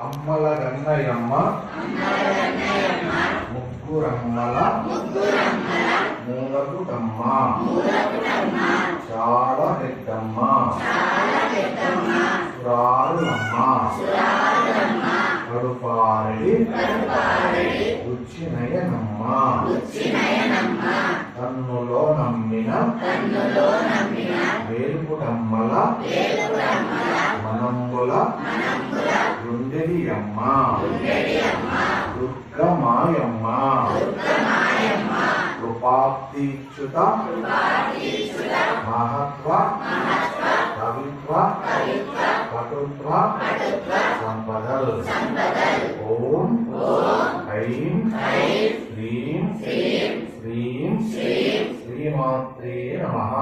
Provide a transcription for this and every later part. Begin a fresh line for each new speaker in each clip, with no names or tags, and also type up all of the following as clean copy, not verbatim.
అమ్మల గన్నయమ్మ ముగ్గురమ్మల మూలకుటమ్మ చాలా పెద్దమ్మ సురారులమ్మ కడుపారడి రుచినయనమ్మ కన్నులో నమ్మిన వేలుపుటమ్మల మనంబుల గుండెలియమ్మ దుర్గమాయమ్మ కృపాప్తిచ్యుత మహత్వ కవిత్వ పటుత్వ సంపదల్ ఓం ఐం హ్రీం శ్రీం శ్రీమాత్రే నమః.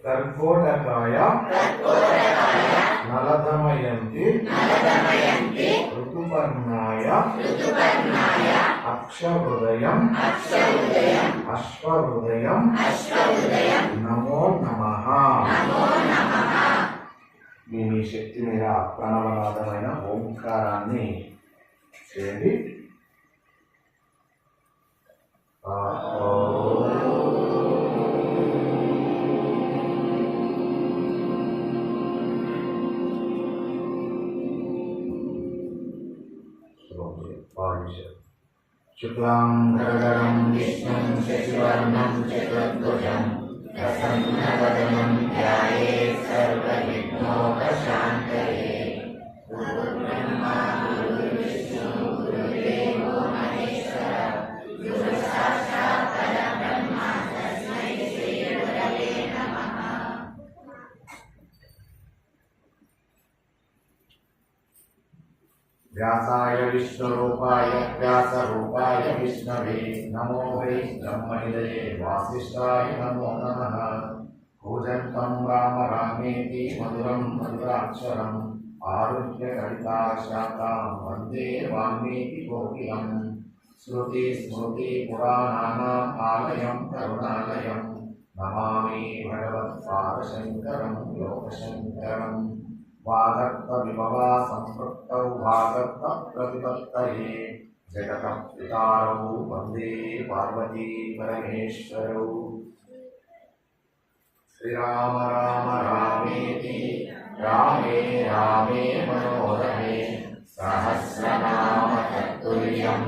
కర్కోటకాయ నలదమయంతి ఋతుపర్ణాయ అక్షహృదయం అశ్వహృదయం నమో నమః. మీ శక్తి మీద ప్రణవనాదమైన ఓంకారాన్ని చేయండి. శుక్లాంబరధరం విష్ణుం శశివర్ణం చతుర్భుజం ప్రసన్నవదనం ధ్యాయేత్ సర్వవిఘ్నోపశాంతయే. గురుర్బ్రహ్మా గురుర్విష్ణు గురుర్దేవో మహేశ్వరః గురుః సాక్షాత్ పరబ్రహ్మ తస్మై శ్రీ గురవే నమః. వ్యాసాయ విష్ణురూపాయ వ్యాసరూపాయ విష్ణవే నమో వై బ్రహ్మనిధయే వాసిష్ఠాయ నమో నమః. కూజంతం రామ రామేతి మధురం మధురాక్షరం ఆరుహ్యకరితాశాఖాం వందే వాల్మీకి కోకిలం. శృతి స్మృతి పురాణానాం ఆలయం కరుణాలయం నమామి భగవత్పాదశంకరం లోకశంకరం. వాగర్త విభవా సంపృక్తౌ వాగర్త ప్రతిపత్తయే జగతః పితారౌ వందే పార్వతీ పరమేశ్వరౌ. శ్రీరామ రామ రామేతి రామే రామే మనోరమే సహస్రనామ తత్తుల్యం